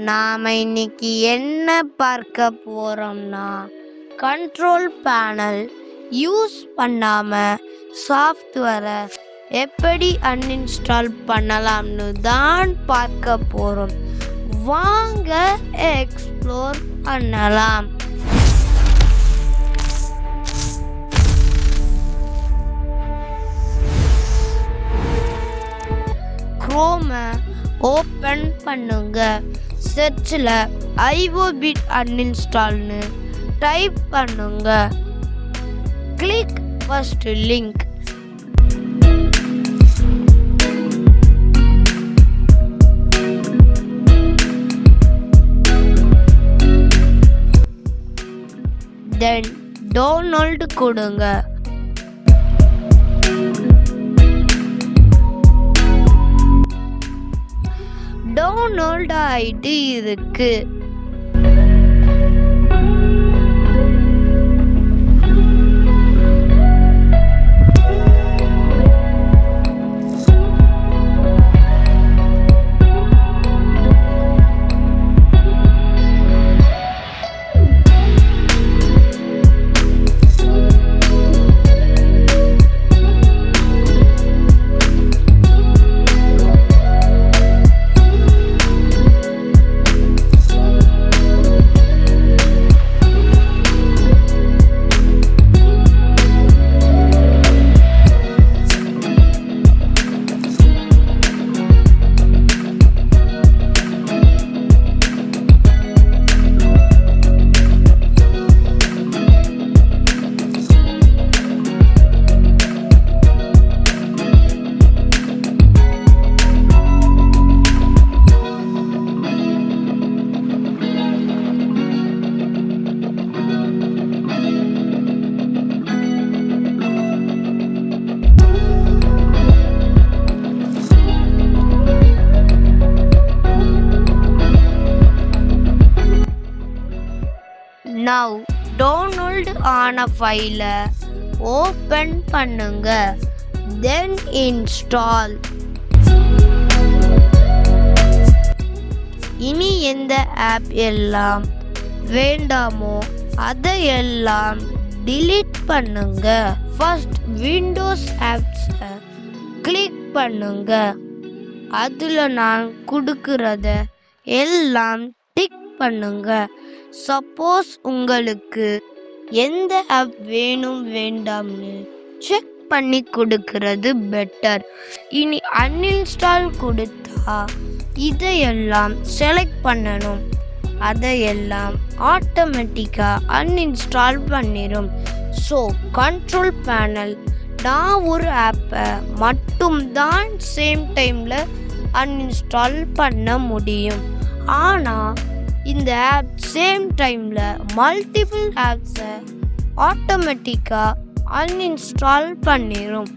நாம இன்னைக்கு என்ன பார்க்க போறோம்னா கண்ட்ரோல் பேனல் யூஸ் பண்ணாம சாஃப்ட்வேரை எப்படி அன்இன்ஸ்டால் பண்ணலாம்னு தான் பார்க்க போறோம். வாங்க எக்ஸ்ப்ளோர் பண்ணலாம். குரோமை ஓப்பன் பண்ணுங்க. சர்ச்சில் ஐஓபிட் அன்இன்ஸ்டால்னு டைப் பண்ணுங்க. Click first link. Then download கொடுங்க. டவுன்லோட் ஆயிட்டு இருக்கு. Now download ஆன ஃபைலை ஓப்பன் பண்ணுங்க. Then install. இனி எந்த ஆப் எல்லாம் வேண்டாமோ அதையெல்லாம் delete பண்ணுங்க. ஃபர்ஸ்ட் விண்டோஸ் ஆப்ஸை கிளிக் பண்ணுங்க. அதில் நான் கொடுக்கிறத எல்லாம் டிக் பண்ணுங்க. சப்போஸ் உங்களுக்கு எந்த ஆப் வேணும் வேண்டாம்னு செக் பண்ணி கொடுக்கிறது பெட்டர். இனி அன்இன்ஸ்டால் கொடுத்தா இதையெல்லாம் செலக்ட் பண்ணணும். அதையெல்லாம் ஆட்டோமேட்டிக்காக அன்இன்ஸ்டால் பண்ணிடும். ஸோ கண்ட்ரோல் பேனல் நான் ஒரு ஆப்பை மட்டும்தான் சேம் டைமில் அன்இன்ஸ்டால் பண்ண முடியும். ஆனால் இந்த ஆப் சேம் டைமில் மல்டிபிள் ஆப்ஸை ஆட்டோமேட்டிக்காக அன்இன்ஸ்டால் பண்ணிடும்.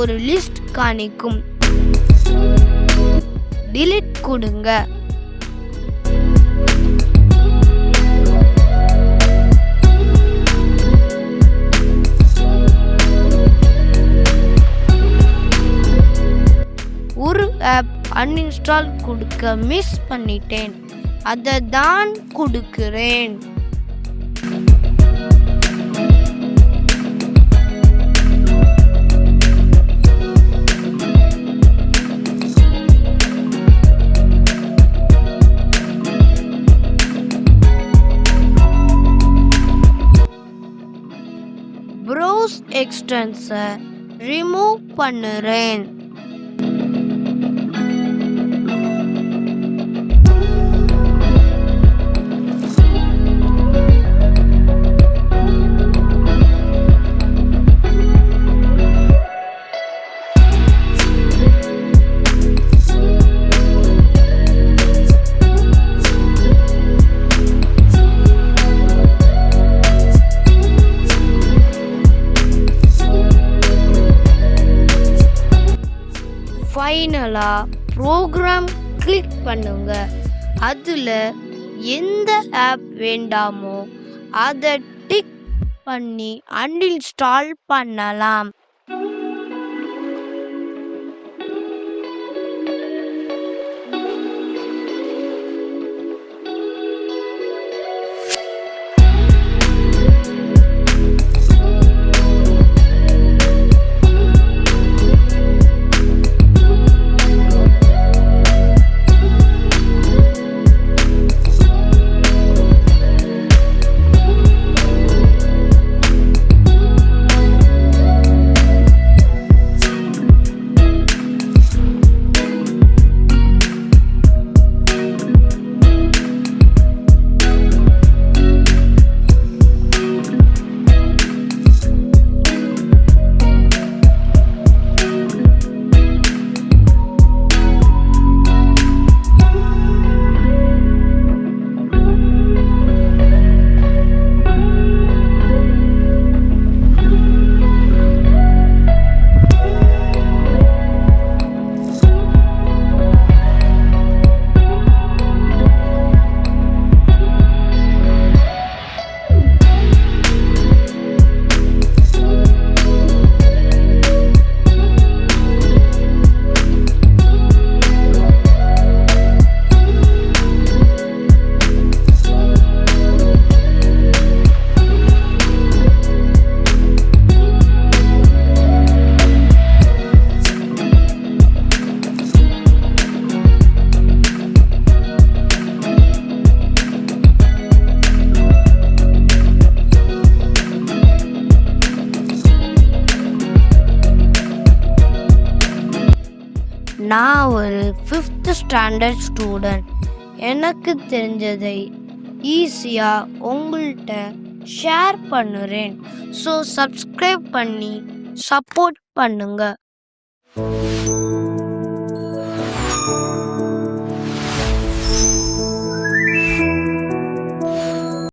ஒரு லிஸ்ட் காணிக்கும். delete கொடுங்க. ஒரு ஆப் uninstall கொடுக்க மிஸ் பண்ணிட்டேன், அதை தான் கொடுக்கிறேன். ப்ரௌஸ் எக்ஸ்டென்ஸை ரிமூவ் பண்ணுறேன். ஃபைனலாக ப்ரோக்ராம் கிளிக் பண்ணுங்க. அதில் எந்த ஆப் வேண்டாமோ அதை டிக் பண்ணி அன்இன்ஸ்டால் பண்ணலாம். நான் ஒரு 5th ஸ்டாண்டர்ட் ஸ்டூடெண்ட். எனக்கு தெரிஞ்சதை ஈஸியாக உங்கள்கிட்ட ஷேர் பண்ணுறேன். ஸோ சப்ஸ்கிரைப் பண்ணி சப்போர்ட் பண்ணுங்கள்.